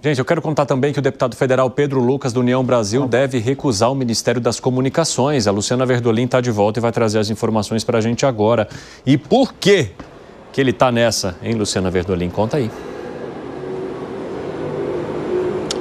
Gente, eu quero contar também que o deputado federal Pedro Lucas, do União Brasil, deve recusar o Ministério das Comunicações. A Luciana Verdolim está de volta e vai trazer as informações para a gente agora. E por que ele está nessa, hein, Luciana Verdolim? Conta aí.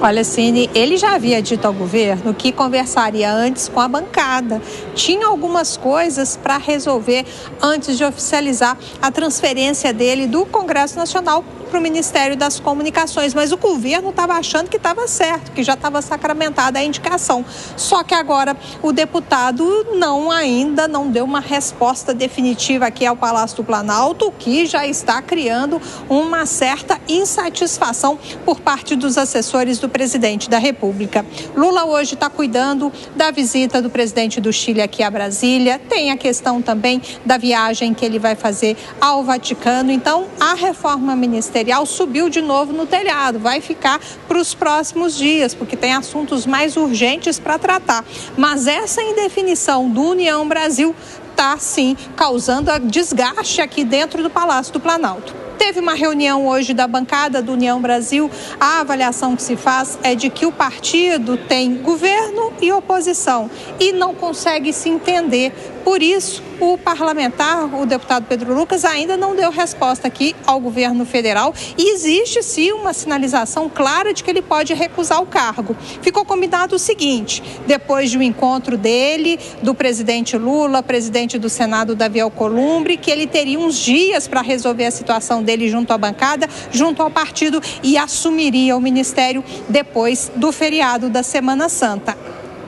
Olha, Cine, ele já havia dito ao governo que conversaria antes com a bancada. Tinha algumas coisas para resolver antes de oficializar a transferência dele do Congresso Nacional para o Ministério das Comunicações, mas o governo estava achando que estava certo, que já estava sacramentada a indicação. Só que agora o deputado ainda não deu uma resposta definitiva aqui ao Palácio do Planalto, que já está criando uma certa insatisfação por parte dos assessores do presidente da República. Lula hoje está cuidando da visita do presidente do Chile aqui a Brasília, tem a questão também da viagem que ele vai fazer ao Vaticano. Então, a reforma ministerial subiu de novo no telhado, vai ficar para os próximos dias, porque tem assuntos mais urgentes para tratar. Mas essa indefinição do União Brasil está, sim, causando desgaste aqui dentro do Palácio do Planalto. Teve uma reunião hoje da bancada do União Brasil. A avaliação que se faz é de que o partido tem governo e oposição e não consegue se entender. Por isso, o parlamentar, o deputado Pedro Lucas, ainda não deu resposta aqui ao governo federal e existe, sim, uma sinalização clara de que ele pode recusar o cargo. Ficou combinado o seguinte: depois de um encontro dele, do presidente Lula, presidente do Senado Davi Alcolumbre, que ele teria uns dias para resolver a situação dele junto à bancada, junto ao partido, e assumiria o ministério depois do feriado da Semana Santa.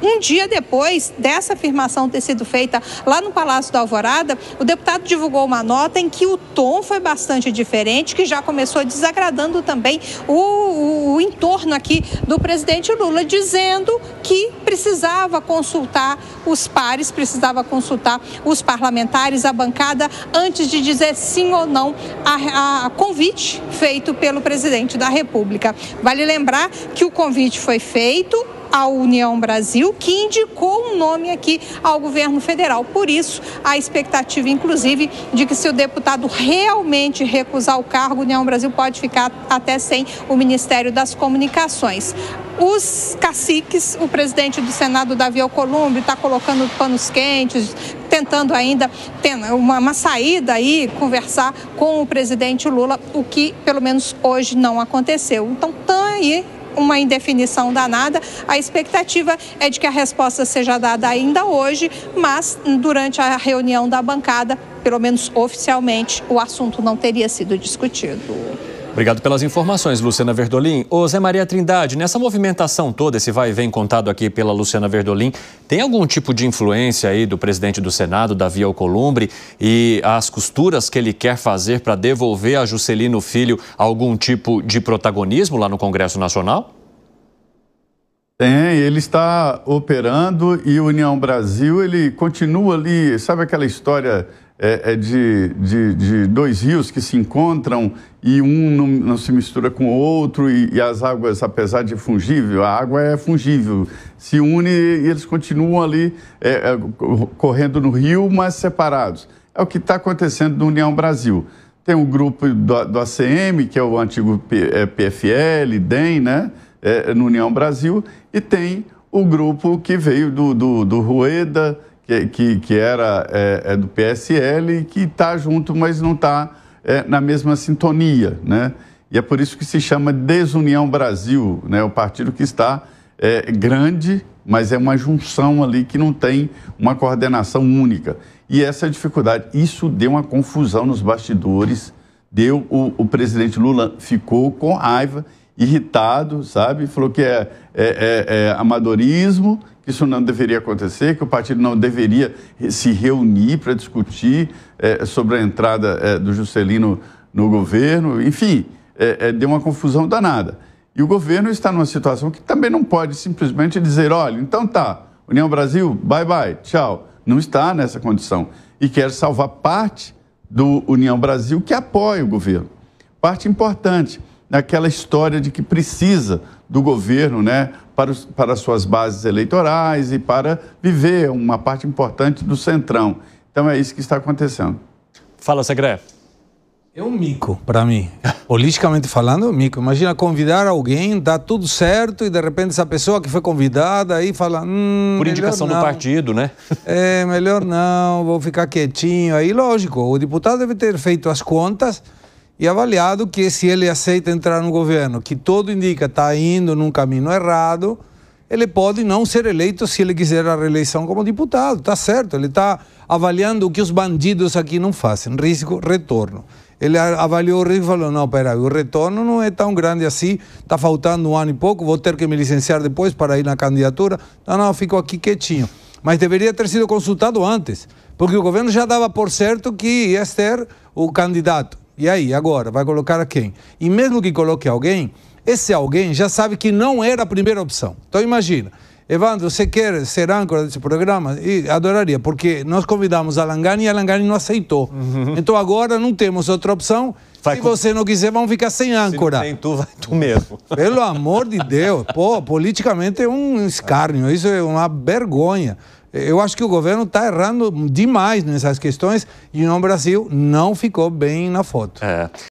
Um dia depois dessa afirmação ter sido feita lá no Palácio da Alvorada, o deputado divulgou uma nota em que o tom foi bastante diferente, que já começou desagradando também o entorno aqui do presidente Lula, dizendo que precisava consultar os pares, precisava consultar os parlamentares, a bancada, antes de dizer sim ou não a convite feito pelo presidente da República. Vale lembrar que o convite foi feito à União Brasil, que indicou um nome aqui ao governo federal. Por isso, a expectativa, inclusive, de que se o deputado realmente recusar o cargo, a União Brasil pode ficar até sem o Ministério das Comunicações. Os caciques, o presidente do Senado, Davi Alcolumbre, está colocando panos quentes, tentando ainda ter uma saída aí, conversar com o presidente Lula, o que, pelo menos hoje, não aconteceu. Então, tá aí uma indefinição danada. A expectativa é de que a resposta seja dada ainda hoje, mas durante a reunião da bancada, pelo menos oficialmente, o assunto não teria sido discutido. Obrigado pelas informações, Luciana Verdolim. Ô Zé Maria Trindade, nessa movimentação toda, esse vai e vem contado aqui pela Luciana Verdolim, tem algum tipo de influência aí do presidente do Senado, Davi Alcolumbre, e as costuras que ele quer fazer para devolver a Juscelino Filho algum tipo de protagonismo lá no Congresso Nacional? Tem, ele está operando e o União Brasil, ele continua ali, sabe aquela história de dois rios que se encontram e um não se mistura com o outro e as águas, apesar de fungível, a água é fungível, se une e eles continuam ali correndo no rio, mas separados. É o que está acontecendo no União Brasil. Tem um grupo do ACM, que é o antigo PFL, DEM, né, no União Brasil, e tem o grupo que veio do Rueda, que era do PSL e que está junto, mas não está na mesma sintonia, né? E é por isso que se chama Desunião Brasil, né? O partido que está grande, mas é uma junção ali que não tem uma coordenação única. E essa dificuldade, isso deu uma confusão nos bastidores, o presidente Lula ficou com raiva, irritado, sabe? Falou que é amadorismo, que isso não deveria acontecer, que o partido não deveria se reunir para discutir sobre a entrada do Juscelino no governo. Enfim, deu uma confusão danada. E o governo está numa situação que também não pode simplesmente dizer, olha, então tá, União Brasil, bye bye, tchau. Não está nessa condição. E quer salvar parte do União Brasil que apoia o governo. Parte importante naquela história de que precisa do governo, né, para suas bases eleitorais e para viver uma parte importante do Centrão. Então é isso que está acontecendo. Fala, Segré. É um mico, para mim. Politicamente falando, é um mico. Imagina convidar alguém, dá tudo certo, e de repente essa pessoa que foi convidada aí fala... Por indicação do partido, né? É, melhor não, vou ficar quietinho. Aí, lógico, o deputado deve ter feito as contas e avaliado que se ele aceita entrar no governo, que todo indica está indo num caminho errado, ele pode não ser eleito se ele quiser a reeleição como deputado. Tá certo, ele está avaliando o que os bandidos aqui não fazem, risco, retorno. Ele avaliou o risco e falou, não, peraí, o retorno não é tão grande assim, está faltando um ano e pouco, vou ter que me licenciar depois para ir na candidatura. Não, fico aqui quietinho. Mas deveria ter sido consultado antes, porque o governo já dava por certo que ia ser o candidato. E aí, agora, vai colocar quem? E mesmo que coloque alguém, esse alguém já sabe que não era a primeira opção. Então imagina, Evandro, você quer ser âncora desse programa? E adoraria, porque nós convidamos a Langani e a Langani não aceitou. Então agora não temos outra opção. Se você não quiser, vamos ficar sem âncora. Se não tem tu, vai tu mesmo. Pelo amor de Deus. Pô, politicamente é um escárnio, isso é uma vergonha. Eu acho que o governo está errando demais nessas questões e o União Brasil não ficou bem na foto.